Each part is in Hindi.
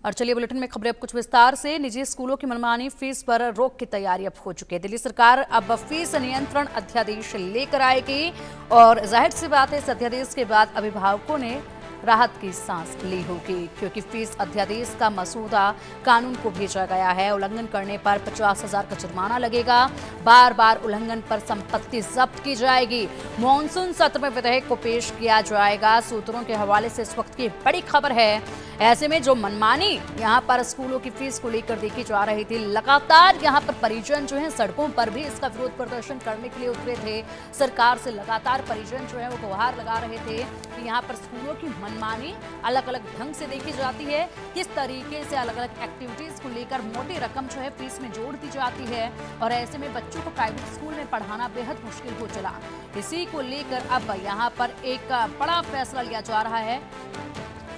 और चलिए बुलेटिन में खबरें अब कुछ विस्तार से। निजी स्कूलों की मनमानी फीस पर रोक की तैयारी अब हो चुकी है। दिल्ली सरकार अब फीस नियंत्रण अध्यादेश लेकर आएगी और जाहिर सी बात है इस अध्यादेश के बाद अभिभावकों ने राहत की सांस ली होगी, क्योंकि फीस अध्यादेश का मसूदा कानून को भेजा गया है। उल्लंघन करने पर 50,000 का जुर्माना लगेगा। बार बार उल्लंघन पर संपत्ति जब्त की जाएगी। मॉनसून सत्र में विधेयक को पेश किया जाएगा। सूत्रों के हवाले से इस वक्त की बड़ी खबर है। ऐसे में जो मनमानी यहाँ पर स्कूलों की फीस को लेकर देखी जा रही थी, लगातार यहाँ पर परिजन जो है सड़कों पर भी इसका विरोध प्रदर्शन करने के लिए उतरे थे। सरकार से लगातार परिजन जो है वो गुहार लगा रहे थे कि यहाँ पर स्कूलों की मनमानी अलग अलग ढंग से देखी जाती है, किस तरीके से अलग अलग एक्टिविटीज को लेकर मोटी रकम जो है फीस में जोड़ दी जाती है और ऐसे में बच्चों को प्राइवेट स्कूल में पढ़ाना बेहद मुश्किल हो चला। इसी को लेकर अब यहाँ पर एक बड़ा फैसला लिया जा रहा है।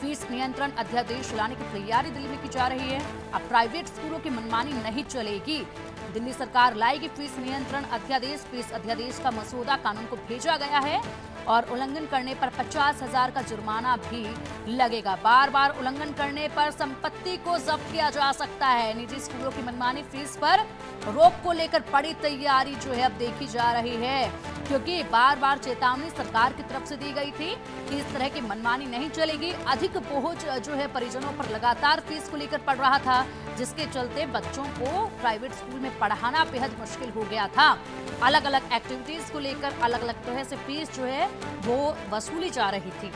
फीस नियंत्रण अध्यादेश लाने की तैयारी दिल्ली में की जा रही है। अब प्राइवेट स्कूलों की मनमानी नहीं चलेगी। दिल्ली सरकार लाएगी फीस नियंत्रण अध्यादेश। फीस अध्यादेश का मसौदा कानून को भेजा गया है और उल्लंघन करने पर 50,000 का जुर्माना भी लगेगा। बार बार उल्लंघन करने पर संपत्ति को जब्त किया जा सकता है। निजी स्कूलों की मनमानी फीस पर रोक को लेकर बड़ी तैयारी जो है अब देखी जा रही है, क्योंकि बार बार चेतावनी सरकार की तरफ से दी गई थी कि इस तरह की मनमानी नहीं चलेगी। अधिक बोझ जो है परिजनों पर लगातार फीस को लेकर पड़ रहा था, जिसके चलते बच्चों को प्राइवेट स्कूल में पढ़ाना बेहद मुश्किल हो गया था। अलग अलग एक्टिविटीज को लेकर अलग अलग तरह से फीस जो है वो वसूली जा रही थी।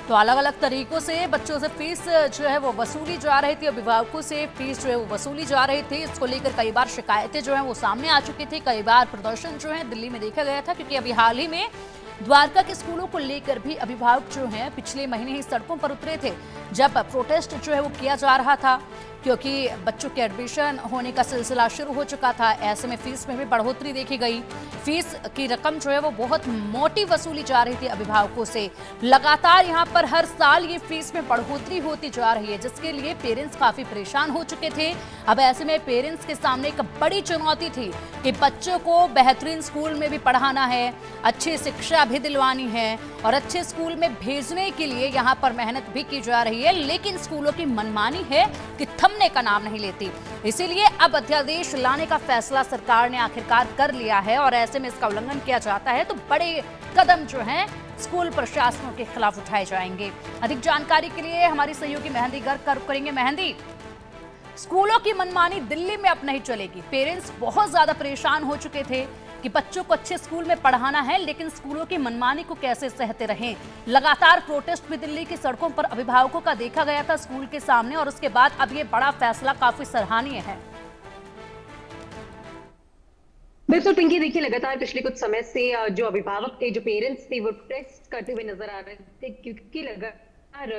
तो अलग अलग तरीकों से बच्चों से फीस जो है वो वसूली जा रही थी, अभिभावकों से फीस जो है वो वसूली जा रही थी। इसको लेकर कई बार शिकायतें जो हैं वो सामने आ चुकी थी। कई बार प्रदर्शन जो है दिल्ली में देखा गया था, क्योंकि अभी हाल ही में द्वारका के स्कूलों को लेकर भी अभिभावक जो हैं पिछले महीने ही सड़कों पर उतरे थे, जब प्रोटेस्ट जो है वो किया जा रहा था, क्योंकि बच्चों के एडमिशन होने का सिलसिला शुरू हो चुका था। ऐसे में फीस में भी बढ़ोतरी देखी गई। फीस की रकम जो है वो बहुत मोटी वसूली जा रही थी अभिभावकों से। लगातार यहाँ पर हर साल ये फीस में बढ़ोतरी होती जा रही है, जिसके लिए पेरेंट्स काफी परेशान हो चुके थे। अब ऐसे में पेरेंट्स के सामने एक बड़ी चुनौती थी कि बच्चों को बेहतरीन स्कूल में भी पढ़ाना है, अच्छी शिक्षा भी दिलवानी है और अच्छे स्कूल में भेजने के लिए यहाँ पर मेहनत भी की जा रही है, लेकिन स्कूलों की मनमानी है कि थमने का नाम नहीं लेती। इसीलिए अब अध्यादेश लाने का फैसला सरकार ने आखिरकार कर लिया है और ऐसे में इसका उल्लंघन किया जाता है तो बड़े कदम जो हैं स्कूल प्रशासनों के खिलाफ उठाए जाएंगे। अधिक जानकारी के लिए हमारी सहयोगी मेहंदी गर्ग करेंगे। मेहंदी, स्कूलों की मनमानी दिल्ली में अब नहीं चलेगी। पेरेंट्स बहुत ज्यादा परेशान हो चुके थे कि बच्चों को अच्छे स्कूल में पढ़ाना है, लेकिन स्कूलों की मनमानी को कैसे सहते रहें। लगातार प्रोटेस्ट भी दिल्ली की सड़कों पर अभिभावकों का देखा गया था स्कूल के सामने, और उसके बाद अब ये बड़ा फैसला काफी सराहनीय है। बिल्कुल पिंकी, देखिए लगातार पिछले कुछ समय से जो अभिभावक थे, जो पेरेंट्स थे, वो प्रोटेस्ट करते हुए नजर आ रहे थे, क्योंकि लगातार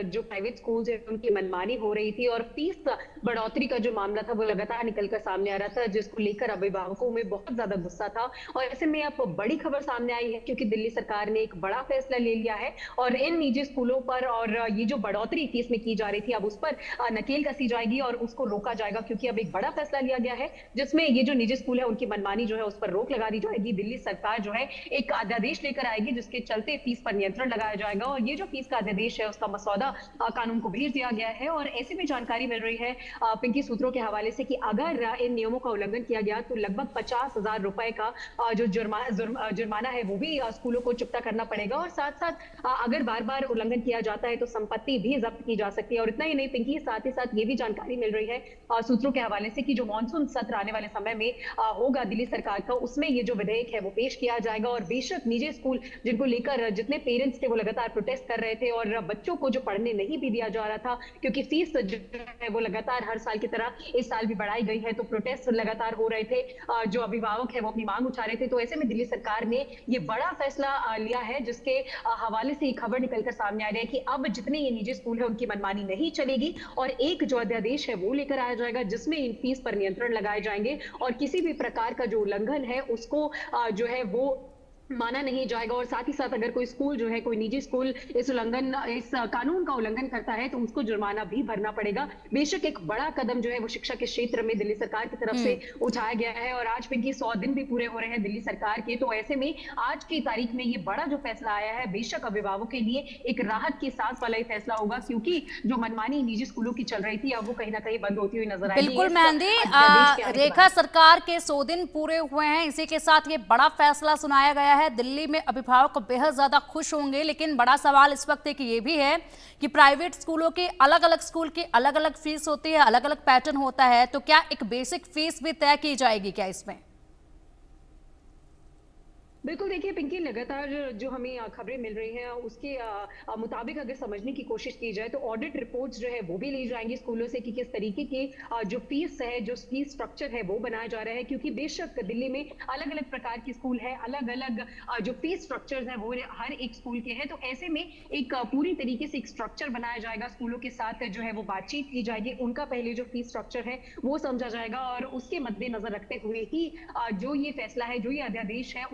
जो प्राइवेट स्कूल्स है उनकी मनमानी हो रही थी और फीस बढ़ोतरी का जो मामला था वो लगातार निकलकर सामने आ रहा था, जिसको लेकर अभिभावकों में बहुत ज्यादा गुस्सा था। और ऐसे में अब बड़ी खबर सामने आई है, क्योंकि दिल्ली सरकार ने एक बड़ा फैसला ले लिया है और इन निजी स्कूलों पर और ये जो बढ़ोतरी फीस में की जा रही थी अब उस पर नकेल कसी जाएगी और उसको रोका जाएगा, क्योंकि अब एक बड़ा फैसला लिया गया है जिसमें ये जो निजी स्कूल है उनकी मनमानी जो है उस पर रोक लगा दी जाएगी। दिल्ली सरकार जो है एक अध्यादेश लेकर आएगी जिसके चलते फीस पर नियंत्रण लगाया जाएगा और ये जो फीस का अध्यादेश है उसका मसौदा कानून को भेज दिया गया है। और ऐसे में जानकारी मिल रही है पिंकी सूत्रों के हवाले से कि अगर इन नियमों का उल्लंघन किया गया तो लगभग 50,000 रुपए का जो जुर्माना है वो भी स्कूलों को चुकता करना पड़ेगा और साथ साथ अगर बार बार उल्लंघन किया जाता है तो संपत्ति भी जब्त की जा सकती है। और इतना ही नहीं पिंकी, साथ ही साथ ये भी जानकारी मिल रही है सूत्रों के हवाले से कि जो मानसून सत्र आने वाले समय में होगा दिल्ली सरकार का, उसमें ये जो विधेयक है वो पेश किया जाएगा। और बेशक निजी स्कूल जिनको लेकर जितने पेरेंट्स थे वो लगातार प्रोटेस्ट कर रहे थे और बच्चों को जो पढ़ने नहीं भी दिया जा रहा था, क्योंकि फीस जो है वो लगातार हर साल की तरह इस साल भी बढ़ाई गई है, तो प्रोटेस्ट लगातार हो रहे थे, जो अभिभावक है वो अपनी मांग उठा रहे थे। तो ऐसे में दिल्ली सरकार ने ये बड़ा फैसला लिया है, जिसके हवाले से ये खबर निकलकर सामने आ रही है कि अब जितने ये निजी स्कूल है उनकी मनमानी नहीं चलेगी और एक जो अध्यादेश है वो लेकर आया जाएगा जिसमें इन फीस पर नियंत्रण लगाए जाएंगे और किसी भी प्रकार का जो उल्लंघन है उसको जो है वो माना नहीं जाएगा और साथ ही साथ अगर कोई स्कूल जो है, कोई निजी स्कूल इस कानून का उल्लंघन करता है तो उसको जुर्माना भी भरना पड़ेगा। बेशक एक बड़ा कदम जो है वो शिक्षा के क्षेत्र में दिल्ली सरकार की तरफ से हम्म। उठाया गया है और आज पिंकी 100 दिन भी पूरे हो रहे हैं दिल्ली सरकार के। तो ऐसे में आज की तारीख में ये बड़ा जो फैसला आया है, बेशक अभिभावकों के लिए एक राहत की सांस वाला ही फैसला होगा, क्योंकि जो मनमानी निजी स्कूलों की चल रही थी अब वो कहीं ना कहीं बंद होती हुई नजर आएगी बिल्कुल इस मेहंदी, अध्यादेश के आने के रेखा बाद। सरकार के 100 दिन पूरे हुए हैं, इसी के साथ ये बड़ा फैसला सुनाया गया है। दिल्ली में अभिभावक बेहद ज्यादा खुश होंगे, लेकिन बड़ा सवाल इस वक्त एक ये भी है कि प्राइवेट स्कूलों की अलग अलग स्कूल की अलग अलग फीस होती है, अलग अलग पैटर्न होता है, तो क्या एक बेसिक फीस भी तय की जाएगी क्या इसमें? बिल्कुल, देखिए पिंकी, लगातार जो हमें खबरें मिल रही हैं उसके मुताबिक अगर समझने की कोशिश की जाए तो ऑडिट रिपोर्ट्स जो है वो भी ली जाएंगी स्कूलों से कि किस तरीके की जो फीस है, जो फीस स्ट्रक्चर है वो बनाया जा रहा है, क्योंकि बेशक दिल्ली में अलग अलग प्रकार की स्कूल है, अलग अलग जो फीस स्ट्रक्चर्स है वो हर एक स्कूल के हैं। तो ऐसे में एक पूरी तरीके से एक स्ट्रक्चर बनाया जाएगा, स्कूलों के साथ जो है वो बातचीत की जाएगी, उनका पहले जो फीस स्ट्रक्चर है वो समझा जाएगा और उसके मद्देनजर रखते हुए ही जो ये फैसला है, जो ये अध्यादेश है